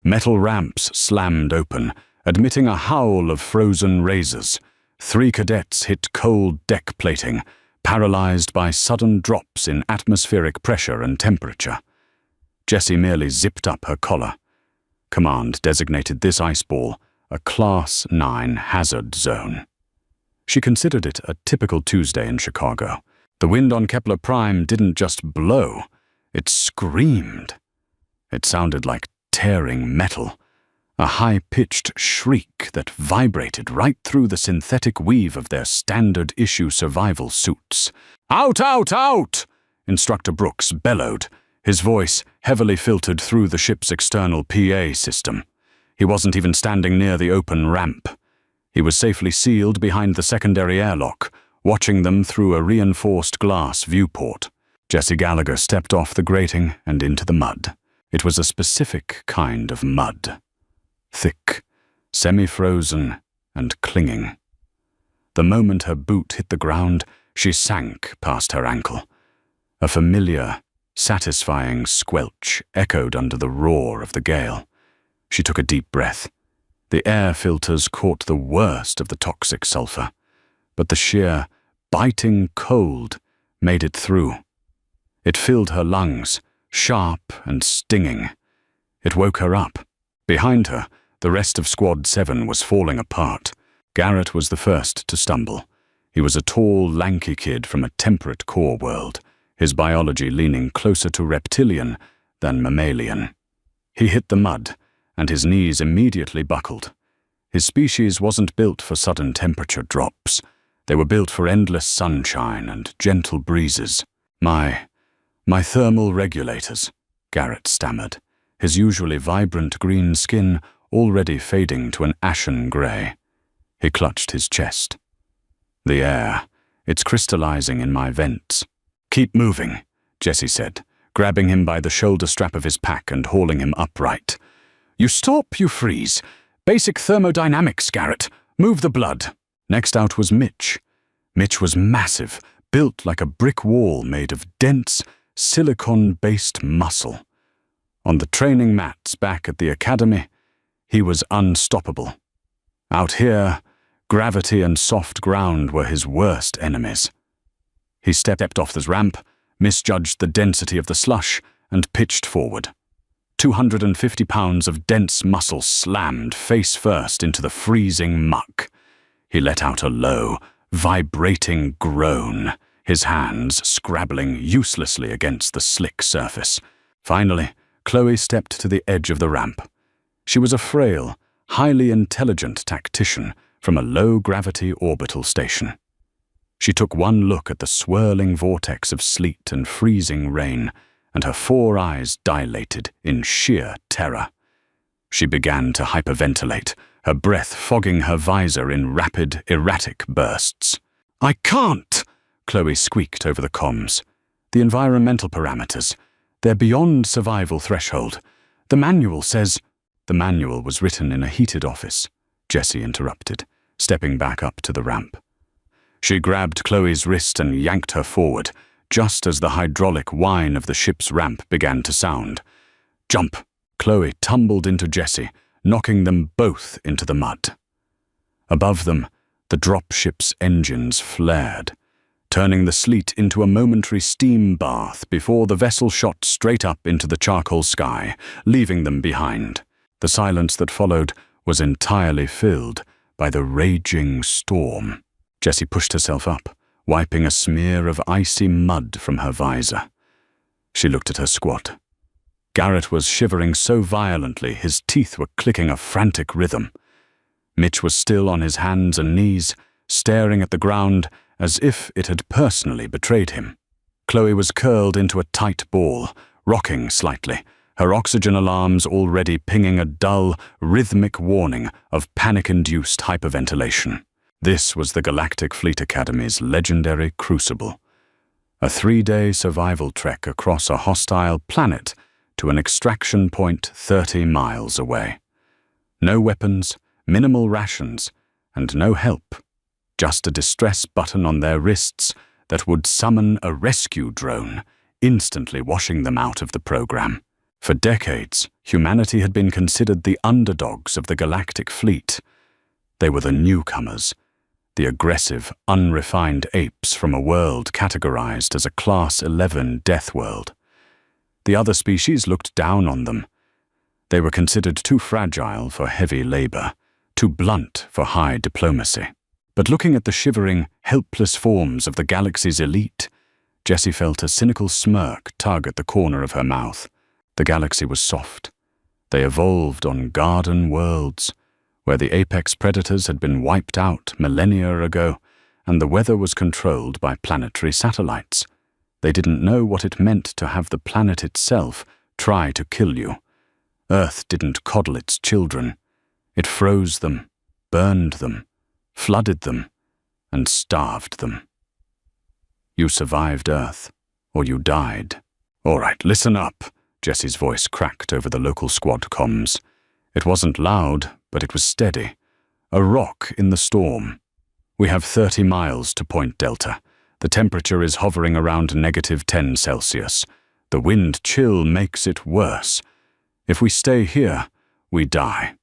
Metal ramps slammed open, admitting a howl of frozen razors. 3 cadets hit cold deck plating, paralyzed by sudden drops in atmospheric pressure and temperature. Jessie merely zipped up her collar. Command designated this ice ball a Class 9 hazard zone. She considered it a typical Tuesday in Chicago. The wind on Kepler Prime didn't just blow, it screamed. It sounded like tearing metal, a high-pitched shriek that vibrated right through the synthetic weave of their standard-issue survival suits. "Out, out, out!" Instructor Brooks bellowed, his voice heavily filtered through the ship's external PA system. He wasn't even standing near the open ramp. He was safely sealed behind the secondary airlock, watching them through a reinforced glass viewport. Jessie Gallagher stepped off the grating and into the mud. It was a specific kind of mud. Thick, semi-frozen, and clinging. The moment her boot hit the ground, she sank past her ankle. A familiar, satisfying squelch echoed under the roar of the gale. She took a deep breath. The air filters caught the worst of the toxic sulfur, but the sheer, biting cold made it through. It filled her lungs, sharp and stinging. It woke her up. Behind her, the rest of Squad 7 was falling apart. Garrett was the first to stumble. He was a tall, lanky kid from a temperate core world, his biology leaning closer to reptilian than mammalian. He hit the mud, and his knees immediately buckled. His species wasn't built for sudden temperature drops. They were built for endless sunshine and gentle breezes. My thermal regulators," Garrett stammered, his usually vibrant green skin already fading to an ashen gray. He clutched his chest. "The air, it's crystallizing in my vents." "Keep moving," Jessie said, grabbing him by the shoulder strap of his pack and hauling him upright. "You stop, you freeze. Basic thermodynamics, Garrett. Move the blood." Next out was Mitch. Mitch was massive, built like a brick wall made of dense, silicon-based muscle. On the training mats back at the academy, he was unstoppable. Out here, gravity and soft ground were his worst enemies. He stepped off the ramp, misjudged the density of the slush, and pitched forward. 250 pounds of dense muscle slammed face first into the freezing muck. He let out a low, vibrating groan, his hands scrabbling uselessly against the slick surface. Finally, Chloe stepped to the edge of the ramp. She was a frail, highly intelligent tactician from a low-gravity orbital station. She took one look at the swirling vortex of sleet and freezing rain, and her 4 eyes dilated in sheer terror. She began to hyperventilate, her breath fogging her visor in rapid, erratic bursts. "I can't!" Chloe squeaked over the comms. "The environmental parameters. They're beyond survival threshold. The manual says—" "The manual was written in a heated office," Jessie interrupted, stepping back up to the ramp. She grabbed Chloe's wrist and yanked her forward, just as the hydraulic whine of the ship's ramp began to sound. "Jump!" Chloe tumbled into Jessie, knocking them both into the mud. Above them, the dropship's engines flared, turning the sleet into a momentary steam bath before the vessel shot straight up into the charcoal sky, leaving them behind. The silence that followed was entirely filled by the raging storm. Jessie pushed herself up, wiping a smear of icy mud from her visor. She looked at her squad. Garrett was shivering so violently his teeth were clicking a frantic rhythm. Mitch was still on his hands and knees, staring at the ground as if it had personally betrayed him. Chloe was curled into a tight ball, rocking slightly, her oxygen alarms already pinging a dull, rhythmic warning of panic-induced hyperventilation. This was the Galactic Fleet Academy's legendary crucible. A 3-day survival trek across a hostile planet to an extraction point 30 miles away. No weapons, minimal rations, and no help. Just a distress button on their wrists that would summon a rescue drone, instantly washing them out of the program. For decades, humanity had been considered the underdogs of the galactic fleet. They were the newcomers, the aggressive, unrefined apes from a world categorized as a Class 11 Deathworld. The other species looked down on them. They were considered too fragile for heavy labor, too blunt for high diplomacy. But looking at the shivering, helpless forms of the galaxy's elite, Jessie felt a cynical smirk tug at the corner of her mouth. The galaxy was soft. They evolved on garden worlds, where the apex predators had been wiped out millennia ago, and the weather was controlled by planetary satellites. They didn't know what it meant to have the planet itself try to kill you. Earth didn't coddle its children. It froze them, burned them, flooded them, and starved them. You survived Earth, or you died. All right, listen up. Jessie's voice cracked over the local squad comms. It wasn't loud, but it was steady. A rock in the storm. We have 30 miles to Point Delta. The temperature is hovering around -10 Celsius. The wind chill makes it worse. If we stay here, we die.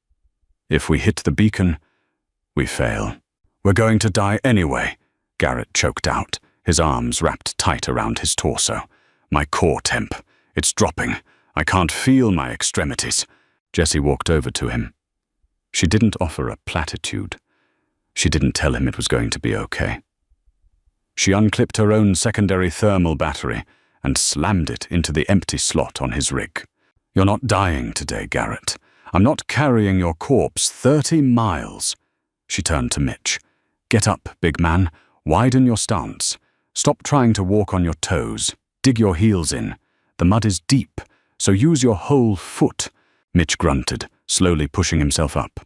If we hit the beacon, we fail. We're going to die anyway, Garrett choked out, his arms wrapped tight around his torso. My core temp. It's dropping. I can't feel my extremities. Jessie walked over to him. She didn't offer a platitude. She didn't tell him it was going to be okay. She unclipped her own secondary thermal battery and slammed it into the empty slot on his rig. You're not dying today, Garrett. I'm not carrying your corpse 30 miles. She turned to Mitch. Get up, big man. Widen your stance. Stop trying to walk on your toes. Dig your heels in. The mud is deep, so use your whole foot. Mitch grunted, slowly pushing himself up.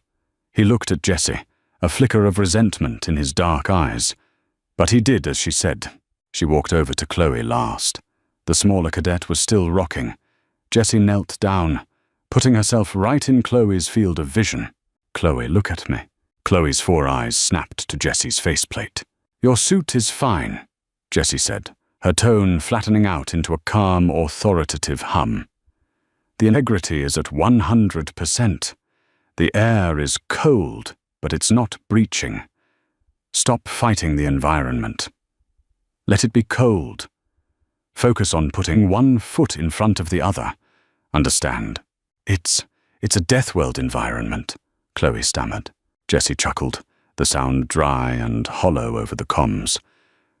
He looked at Jessie, a flicker of resentment in his dark eyes. But he did as she said. She walked over to Chloe last. The smaller cadet was still rocking. Jessie knelt down, putting herself right in Chloe's field of vision. Chloe, look at me. Chloe's 4 eyes snapped to Jessie's faceplate. Your suit is fine, Jessie said, her tone flattening out into a calm, authoritative hum. The integrity is at 100%. The air is cold, but it's not breaching. Stop fighting the environment. Let it be cold. Focus on putting one foot in front of the other. Understand? It's a Deathworld environment, Chloe stammered. Jessie chuckled, the sound dry and hollow over the comms.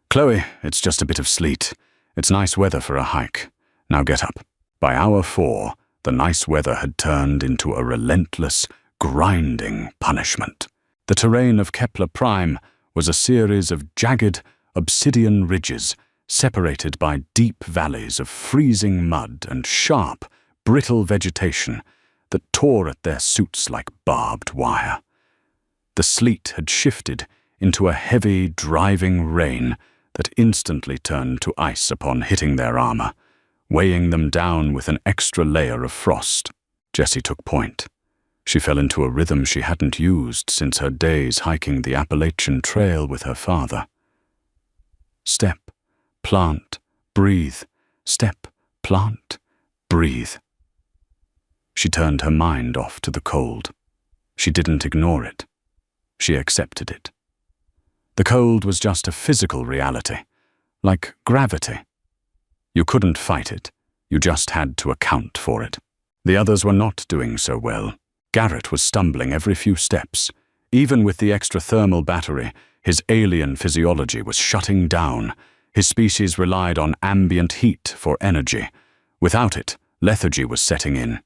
Chloe, it's just a bit of sleet. It's nice weather for a hike. Now get up. By hour 4, the nice weather had turned into a relentless, grinding punishment. The terrain of Kepler Prime was a series of jagged, obsidian ridges, separated by deep valleys of freezing mud and sharp, brittle vegetation that tore at their suits like barbed wire. The sleet had shifted into a heavy, driving rain that instantly turned to ice upon hitting their armor, weighing them down with an extra layer of frost. Jessie took point. She fell into a rhythm she hadn't used since her days hiking the Appalachian Trail with her father. Step, plant, breathe. Step, plant, breathe. She turned her mind off to the cold. She didn't ignore it. She accepted it. The cold was just a physical reality, like gravity. You couldn't fight it. You just had to account for it. The others were not doing so well. Garrett was stumbling every few steps. Even with the extra thermal battery, his alien physiology was shutting down. His species relied on ambient heat for energy. Without it, lethargy was setting in.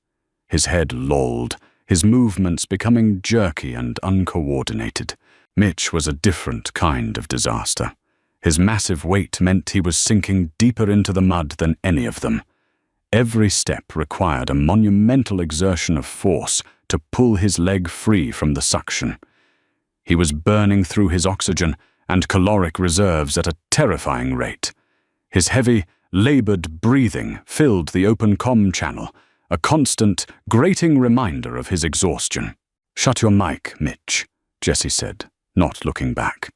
His head lolled, his movements becoming jerky and uncoordinated. Mitch was a different kind of disaster. His massive weight meant he was sinking deeper into the mud than any of them. Every step required a monumental exertion of force to pull his leg free from the suction. He was burning through his oxygen and caloric reserves at a terrifying rate. His heavy, labored breathing filled the open comm channel, a constant, grating reminder of his exhaustion. "Shut your mic, Mitch," Jessie said, not looking back.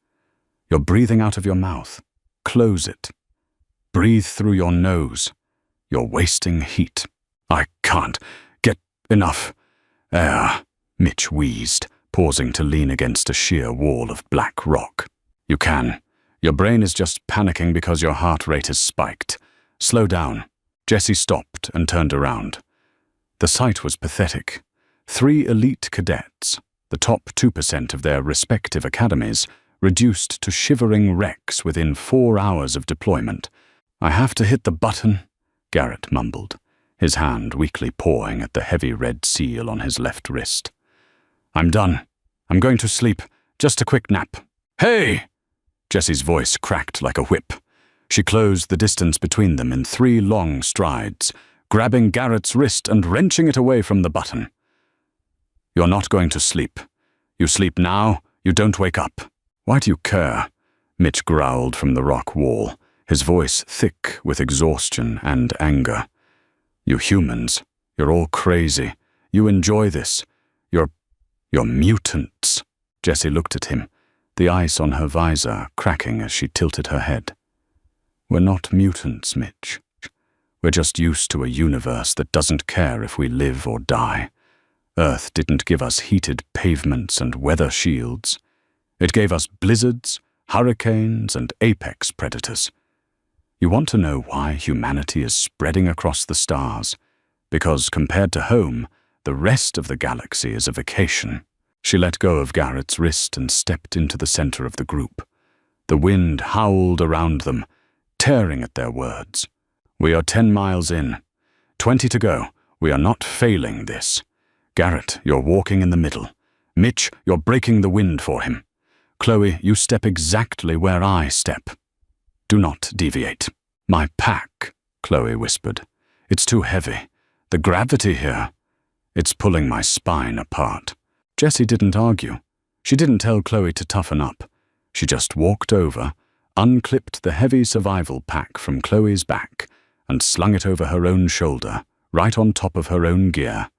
"You're breathing out of your mouth. Close it. Breathe through your nose. You're wasting heat." I can't get enough air, Mitch wheezed, pausing to lean against a sheer wall of black rock. You can. Your brain is just panicking because your heart rate is spiked. Slow down. Jessie stopped and turned around. The sight was pathetic. 3 elite cadets, the top 2% of their respective academies, reduced to shivering wrecks within 4 hours of deployment. I have to hit the button, Garrett mumbled, his hand weakly pawing at the heavy red seal on his left wrist. I'm done. I'm going to sleep. Just a quick nap. Hey! Jessie's voice cracked like a whip. She closed the distance between them in 3 long strides, grabbing Garrett's wrist and wrenching it away from the button. You're not going to sleep. You sleep now, you don't wake up. Why do you care? Mitch growled from the rock wall, his voice thick with exhaustion and anger. You humans, you're all crazy. You enjoy this. You're mutants. Jessie looked at him, the ice on her visor cracking as she tilted her head. We're not mutants, Mitch. We're just used to a universe that doesn't care if we live or die. Earth didn't give us heated pavements and weather shields. It gave us blizzards, hurricanes, and apex predators. You want to know why humanity is spreading across the stars? Because compared to home, the rest of the galaxy is a vacation. She let go of Garrett's wrist and stepped into the center of the group. The wind howled around them, tearing at their words. We are 10 miles in. 20 to go. We are not failing this. Garrett, you're walking in the middle. Mitch, you're breaking the wind for him. Chloe, you step exactly where I step. Do not deviate. My pack, Chloe whispered. It's too heavy. The gravity here. It's pulling my spine apart. Jessie didn't argue. She didn't tell Chloe to toughen up. She just walked over, unclipped the heavy survival pack from Chloe's back, and slung it over her own shoulder, right on top of her own gear.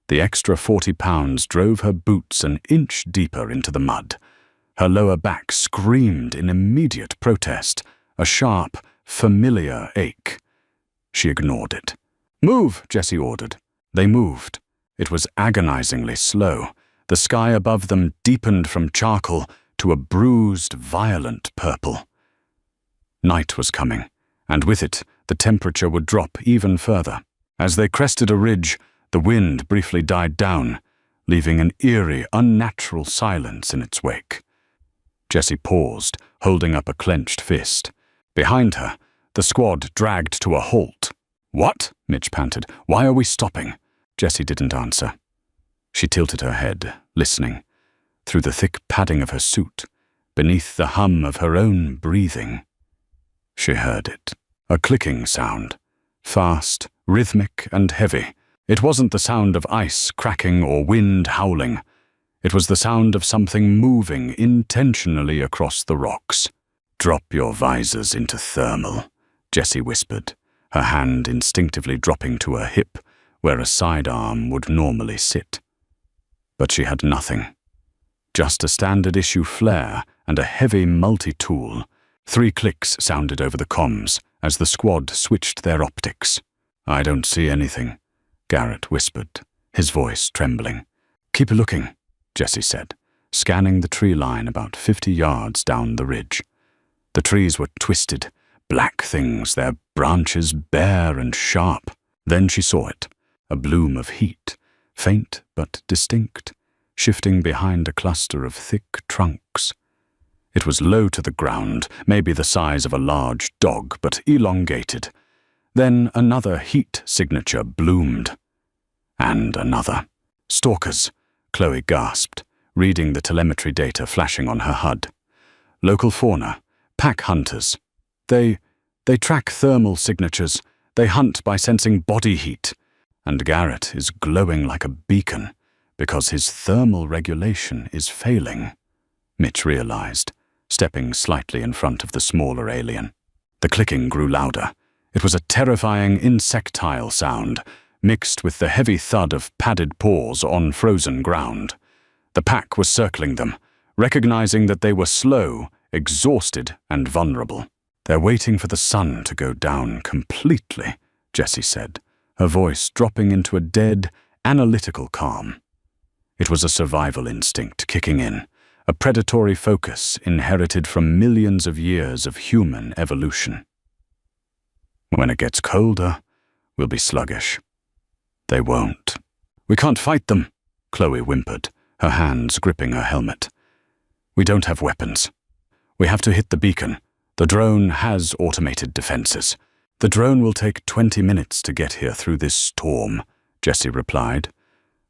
The extra 40 pounds drove her boots an inch deeper into the mud. Her lower back screamed in immediate protest, a sharp, familiar ache. She ignored it. Move, Jessie ordered. They moved. It was agonizingly slow. The sky above them deepened from charcoal to a bruised, violent purple. Night was coming, and with it, the temperature would drop even further. As they crested a ridge, the wind briefly died down, leaving an eerie, unnatural silence in its wake. Jessie paused, holding up a clenched fist. Behind her, the squad dragged to a halt. What? Mitch panted. Why are we stopping? Jessie didn't answer. She tilted her head, listening. Through the thick padding of her suit, beneath the hum of her own breathing, she heard it. A clicking sound. Fast, rhythmic, and heavy. It wasn't the sound of ice cracking or wind howling. It was the sound of something moving intentionally across the rocks. Drop your visors into thermal, Jessie whispered, her hand instinctively dropping to her hip, where a sidearm would normally sit. But she had nothing. Just a standard-issue flare and a heavy multi-tool. 3 clicks sounded over the comms as the squad switched their optics. I don't see anything, Garrett whispered, his voice trembling. Keep looking, Jessie said, scanning the tree line about 50 yards down the ridge. The trees were twisted, black things, their branches bare and sharp. Then she saw it, a bloom of heat, faint but distinct, shifting behind a cluster of thick trunks. It was low to the ground, maybe the size of a large dog, but elongated. Then another heat signature bloomed. And another. Stalkers, Chloe gasped, reading the telemetry data flashing on her HUD. Local fauna, pack hunters. They track thermal signatures. They hunt by sensing body heat. And Garrett is glowing like a beacon because his thermal regulation is failing, Mitch realized, stepping slightly in front of the smaller alien. The clicking grew louder. It was a terrifying insectile sound, mixed with the heavy thud of padded paws on frozen ground. The pack was circling them, recognizing that they were slow, exhausted, and vulnerable. They're waiting for the sun to go down completely, Jessie said, her voice dropping into a dead, analytical calm. It was a survival instinct kicking in, a predatory focus inherited from millions of years of human evolution. When it gets colder, we'll be sluggish. They won't. We can't fight them, Chloe whimpered, her hands gripping her helmet. We don't have weapons. We have to hit the beacon. The drone has automated defenses. The drone will take 20 minutes to get here through this storm, Jessie replied.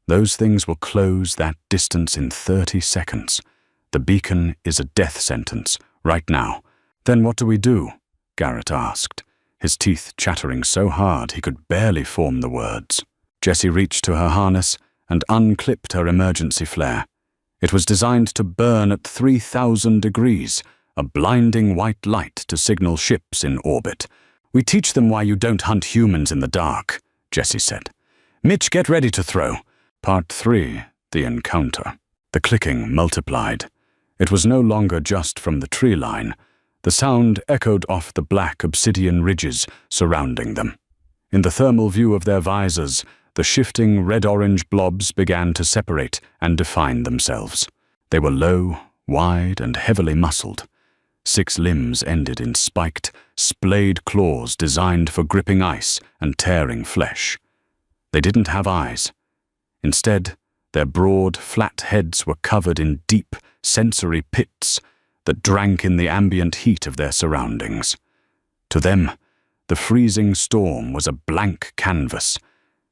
Those things will close that distance in 30 seconds. The beacon is a death sentence, right now. Then what do we do? Garrett asked, his teeth chattering so hard he could barely form the words. Jessie reached to her harness and unclipped her emergency flare. It was designed to burn at 3,000 degrees, a blinding white light to signal ships in orbit. We teach them why you don't hunt humans in the dark, Jessie said. Mitch, get ready to throw. Part 3, the encounter. The clicking multiplied. It was no longer just from the tree line. The sound echoed off the black obsidian ridges surrounding them. In the thermal view of their visors, the shifting red-orange blobs began to separate and define themselves. They were low, wide, and heavily muscled. 6 limbs ended in spiked, splayed claws designed for gripping ice and tearing flesh. They didn't have eyes. Instead, their broad, flat heads were covered in deep, sensory pits that drank in the ambient heat of their surroundings. To them, the freezing storm was a blank canvas,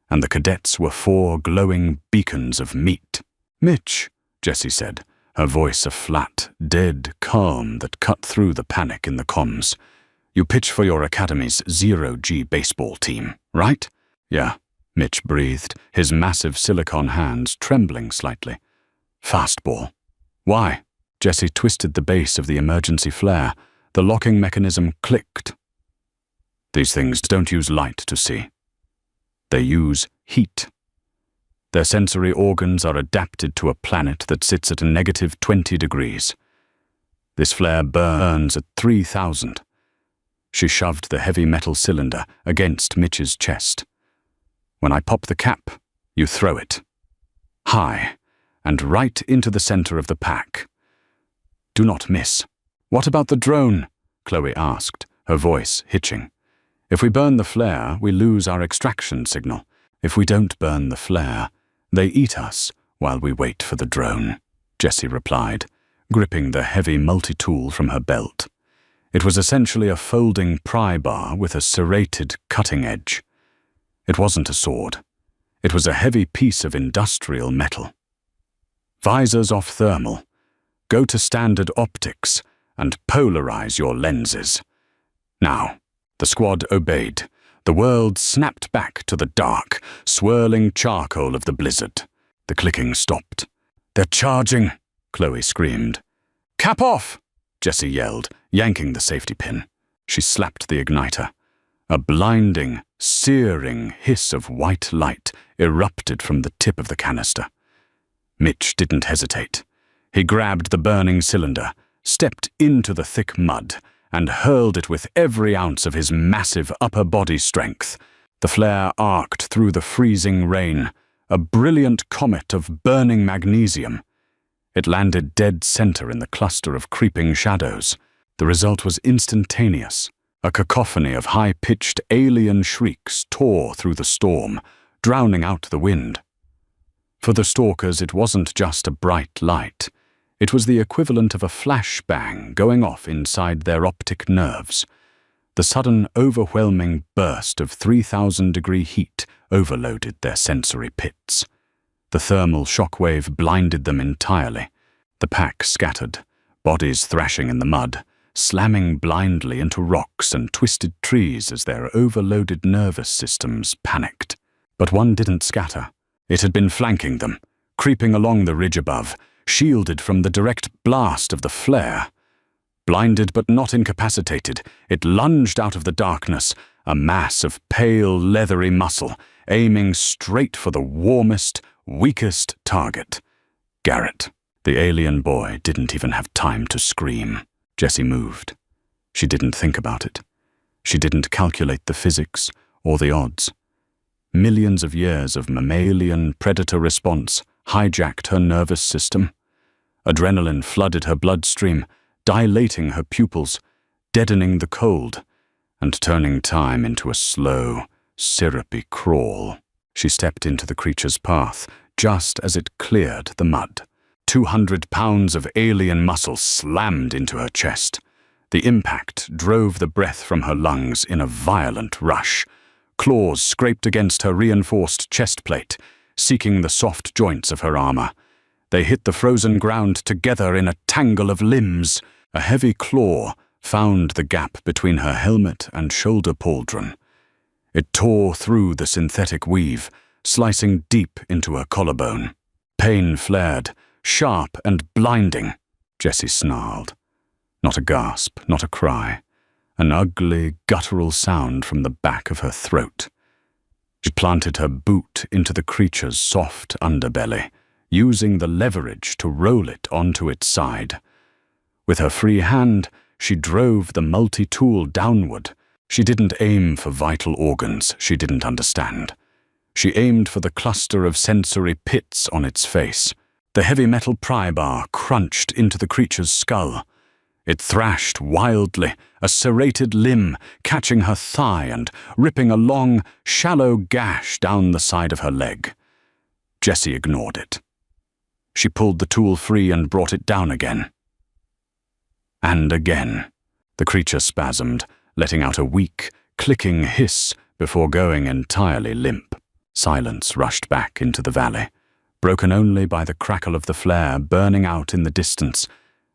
and the cadets were 4 glowing beacons of meat. Mitch, Jessie said, her voice a flat, dead calm that cut through the panic in the comms. You pitch for your academy's 0G baseball team, right? Yeah, Mitch breathed, his massive silicone hands trembling slightly. Fastball. Why? Jessie twisted the base of the emergency flare. The locking mechanism clicked. These things don't use light to see. They use heat. Their sensory organs are adapted to a planet that sits at a negative 20 degrees. This flare burns at 3,000. She shoved the heavy metal cylinder against Mitch's chest. When I pop the cap, you throw it. High, and right into the center of the pack. Do not miss. What about the drone? Chloe asked, her voice hitching. If we burn the flare, we lose our extraction signal. If we don't burn the flare, they eat us while we wait for the drone, Jessie replied, gripping the heavy multi-tool from her belt. It was essentially a folding pry bar with a serrated cutting edge. It wasn't a sword. It was a heavy piece of industrial metal. Visors off thermal. Go to standard optics and polarize your lenses. Now, the squad obeyed. The world snapped back to the dark, swirling charcoal of the blizzard. The clicking stopped. They're charging, Chloe screamed. Cap off, Jessie yelled, yanking the safety pin. She slapped the igniter. A blinding, searing hiss of white light erupted from the tip of the canister. Mitch didn't hesitate. He grabbed the burning cylinder, stepped into the thick mud, and hurled it with every ounce of his massive upper body strength. The flare arced through the freezing rain, a brilliant comet of burning magnesium. It landed dead center in the cluster of creeping shadows. The result was instantaneous. A cacophony of high-pitched alien shrieks tore through the storm, drowning out the wind. For the stalkers, it wasn't just a bright light. It was the equivalent of a flashbang going off inside their optic nerves. The sudden, overwhelming burst of 3,000-degree heat overloaded their sensory pits. The thermal shockwave blinded them entirely. The pack scattered, bodies thrashing in the mud, slamming blindly into rocks and twisted trees as their overloaded nervous systems panicked. But one didn't scatter. It had been flanking them, creeping along the ridge above, shielded from the direct blast of the flare. Blinded but not incapacitated, it lunged out of the darkness, a mass of pale, leathery muscle, aiming straight for the warmest, weakest target. Garrett. The alien boy didn't even have time to scream. Jessie moved. She didn't think about it. She didn't calculate the physics or the odds. Millions of years of mammalian predator response hijacked her nervous system. Adrenaline flooded her bloodstream, dilating her pupils, deadening the cold, and turning time into a slow, syrupy crawl. She stepped into the creature's path, just as it cleared the mud. 200 pounds of alien muscle slammed into her chest. The impact drove the breath from her lungs in a violent rush. Claws scraped against her reinforced chest plate, seeking the soft joints of her armor. They hit the frozen ground together in a tangle of limbs. A heavy claw found the gap between her helmet and shoulder pauldron. It tore through the synthetic weave, slicing deep into her collarbone. Pain flared, sharp and blinding. Jessie snarled. Not a gasp, not a cry. An ugly, guttural sound from the back of her throat. She planted her boot into the creature's soft underbelly, using the leverage to roll it onto its side. With her free hand, she drove the multi-tool downward. She didn't aim for vital organs she didn't understand. She aimed for the cluster of sensory pits on its face. The heavy metal pry bar crunched into the creature's skull. It thrashed wildly, a serrated limb catching her thigh and ripping a long, shallow gash down the side of her leg. Jessie ignored it. She pulled the tool free and brought it down again. And again. The creature spasmed, letting out a weak, clicking hiss before going entirely limp. Silence rushed back into the valley, broken only by the crackle of the flare burning out in the distance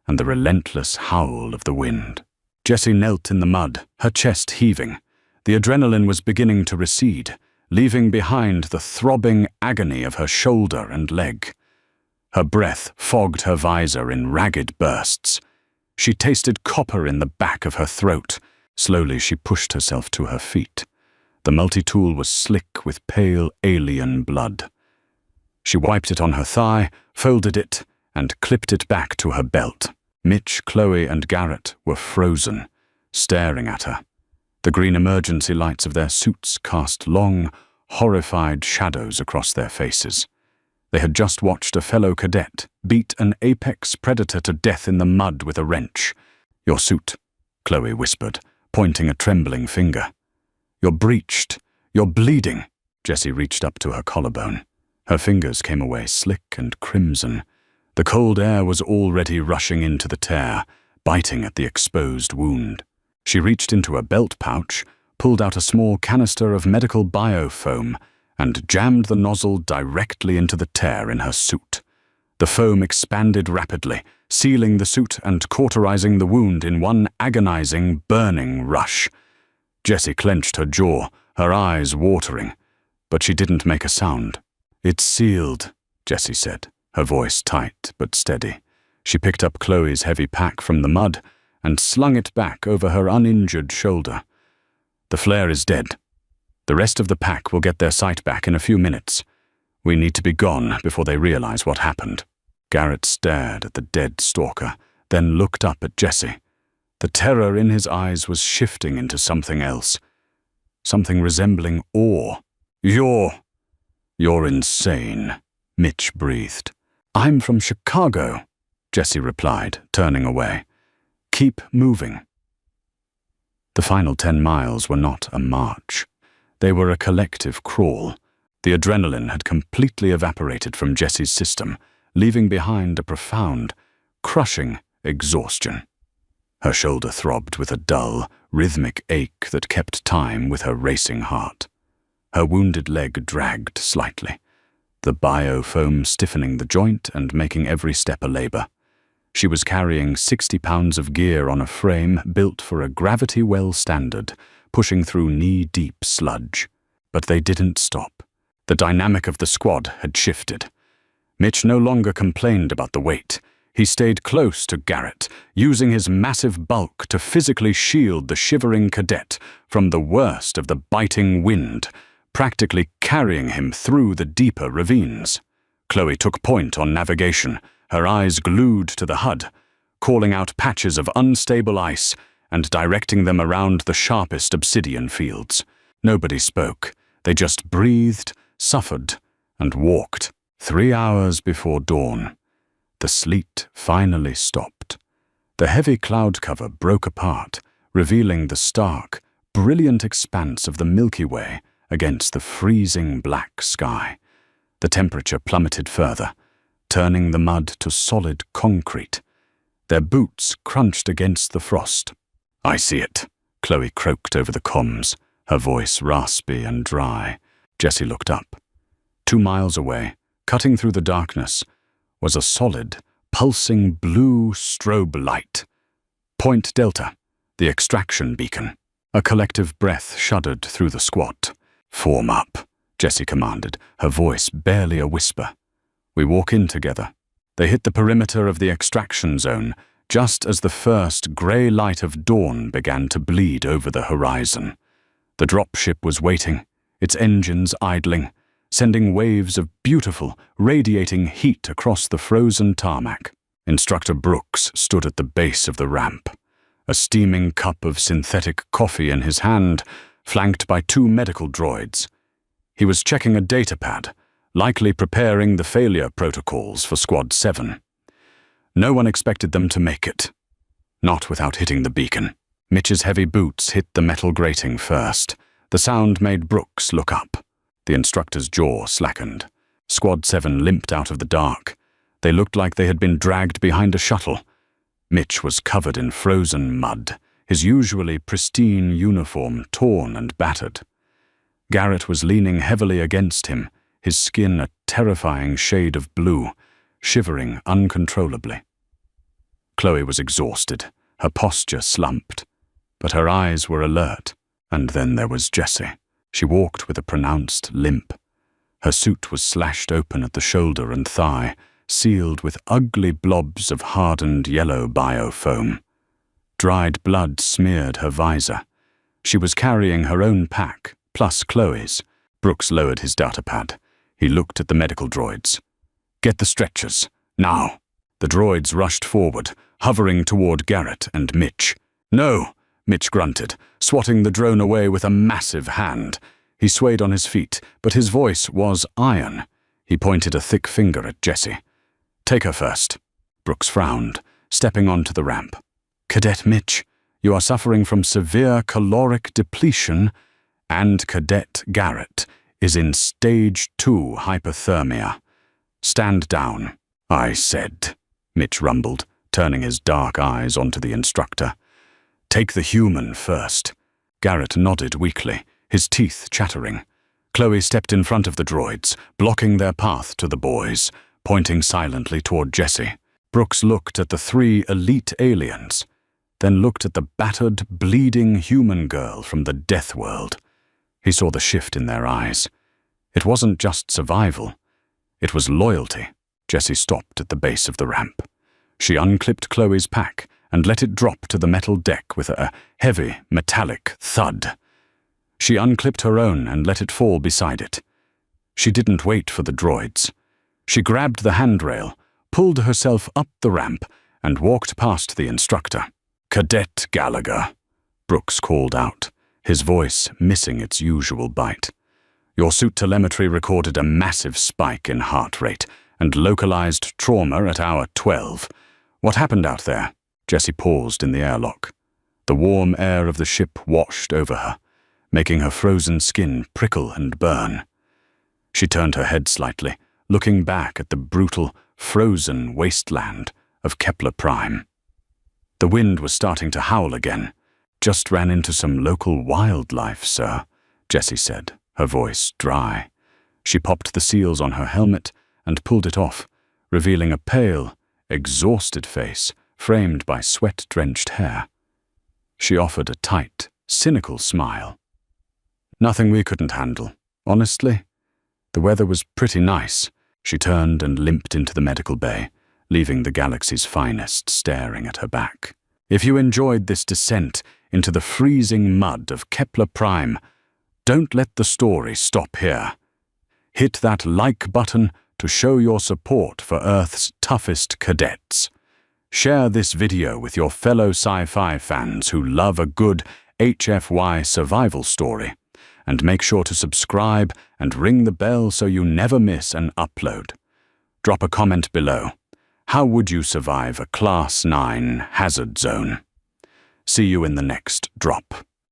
and the relentless howl of the wind. Jessie knelt in the mud, her chest heaving. The adrenaline was beginning to recede, leaving behind the throbbing agony of her shoulder and leg. Her breath fogged her visor in ragged bursts. She tasted copper in the back of her throat. Slowly she pushed herself to her feet. The multi-tool was slick with pale alien blood. She wiped it on her thigh, folded it, and clipped it back to her belt. Mitch, Chloe, and Garrett were frozen, staring at her. The green emergency lights of their suits cast long, horrified shadows across their faces. They had just watched a fellow cadet beat an apex predator to death in the mud with a wrench. "Your suit," Chloe whispered, pointing a trembling finger. "You're breached. You're bleeding." Jessie reached up to her collarbone. Her fingers came away slick and crimson. The cold air was already rushing into the tear, biting at the exposed wound. She reached into a belt pouch, pulled out a small canister of medical biofoam, and jammed the nozzle directly into the tear in her suit. The foam expanded rapidly, sealing the suit and cauterizing the wound in one agonizing, burning rush. Jessie clenched her jaw, her eyes watering, but she didn't make a sound. "It's sealed," Jessie said, her voice tight but steady. She picked up Chloe's heavy pack from the mud and slung it back over her uninjured shoulder. "The flare is dead. The rest of the pack will get their sight back in a few minutes. We need to be gone before they realize what happened." Garrett stared at the dead stalker, then looked up at Jessie. The terror in his eyes was shifting into something else, something resembling awe. You're insane," Mitch breathed. "I'm from Chicago," Jessie replied, turning away. "Keep moving." The final 10 miles were not a march. They were a collective crawl. The adrenaline had completely evaporated from Jessie's system, leaving behind a profound, crushing exhaustion. Her shoulder throbbed with a dull, rhythmic ache that kept time with her racing heart. Her wounded leg dragged slightly, the biofoam stiffening the joint and making every step a labor. She was carrying 60 pounds of gear on a frame built for a gravity well standard, pushing through knee-deep sludge. But they didn't stop. The dynamic of the squad had shifted. Mitch no longer complained about the weight. He stayed close to Garrett, using his massive bulk to physically shield the shivering cadet from the worst of the biting wind, practically carrying him through the deeper ravines. Chloe took point on navigation, her eyes glued to the HUD, calling out patches of unstable ice and directing them around the sharpest obsidian fields. Nobody spoke. They just breathed, suffered, and walked. 3 hours before dawn, the sleet finally stopped. The heavy cloud cover broke apart, revealing the stark, brilliant expanse of the Milky Way against the freezing black sky. The temperature plummeted further, turning the mud to solid concrete. Their boots crunched against the frost. "I see it," Chloe croaked over the comms, her voice raspy and dry. Jessie looked up. 2 miles away, cutting through the darkness, was a solid, pulsing blue strobe light. Point Delta, the extraction beacon. A collective breath shuddered through the squad. "Form up," Jessie commanded, her voice barely a whisper. "We walk in together." They hit the perimeter of the extraction zone just as the first grey light of dawn began to bleed over the horizon. The dropship was waiting, its engines idling, sending waves of beautiful, radiating heat across the frozen tarmac. Instructor Brooks stood at the base of the ramp, a steaming cup of synthetic coffee in his hand, flanked by 2 medical droids. He was checking a datapad, likely preparing the failure protocols for Squad 7. No one expected them to make it. Not without hitting the beacon. Mitch's heavy boots hit the metal grating first. The sound made Brooks look up. The instructor's jaw slackened. Squad 7 limped out of the dark. They looked like they had been dragged behind a shuttle. Mitch was covered in frozen mud, his usually pristine uniform torn and battered. Garrett was leaning heavily against him, his skin a terrifying shade of blue, shivering uncontrollably. Chloe was exhausted, her posture slumped, but her eyes were alert. And then there was Jessie. She walked with a pronounced limp. Her suit was slashed open at the shoulder and thigh, sealed with ugly blobs of hardened yellow biofoam. Dried blood smeared her visor. She was carrying her own pack, plus Chloe's. Brooks lowered his datapad. He looked at the medical droids. "Get the stretchers, now." The droids rushed forward, hovering toward Garrett and Mitch. "No," Mitch grunted, swatting the drone away with a massive hand. He swayed on his feet, but his voice was iron. He pointed a thick finger at Jessie. "Take her first." Brooks frowned, stepping onto the ramp. "Cadet Mitch, you are suffering from severe caloric depletion, and Cadet Garrett is in stage 2 hypothermia. Stand down." "I said," Mitch rumbled, turning his dark eyes onto the instructor. "Take the human first." Garrett nodded weakly, his teeth chattering. Chloe stepped in front of the droids, blocking their path to the boys, pointing silently toward Jessie. Brooks looked at the 3 elite aliens, then looked at the battered, bleeding human girl from the Deathworld. He saw the shift in their eyes. It wasn't just survival. It was loyalty. Jessie stopped at the base of the ramp. She unclipped Chloe's pack and let it drop to the metal deck with a heavy, metallic thud. She unclipped her own and let it fall beside it. She didn't wait for the droids. She grabbed the handrail, pulled herself up the ramp, and walked past the instructor. "Cadet Gallagher," Brooks called out, his voice missing its usual bite. "Your suit telemetry recorded a massive spike in heart rate and localized trauma at hour 12. What happened out there?" Jessie paused in the airlock. The warm air of the ship washed over her, making her frozen skin prickle and burn. She turned her head slightly, looking back at the brutal, frozen wasteland of Kepler Prime. The wind was starting to howl again. "Just ran into some local wildlife, sir," Jessie said, her voice dry. She popped the seals on her helmet and pulled it off, revealing a pale, exhausted face framed by sweat-drenched hair. She offered a tight, cynical smile. "Nothing we couldn't handle, honestly. The weather was pretty nice." She turned and limped into the medical bay, leaving the galaxy's finest staring at her back. If you enjoyed this descent into the freezing mud of Kepler Prime, don't let the story stop here. Hit that like button to show your support for Earth's toughest cadets. Share this video with your fellow sci-fi fans who love a good HFY survival story. and make sure to subscribe and ring the bell so you never miss an upload. Drop a comment below. How would you survive a Class 9 hazard zone? See you in the next drop.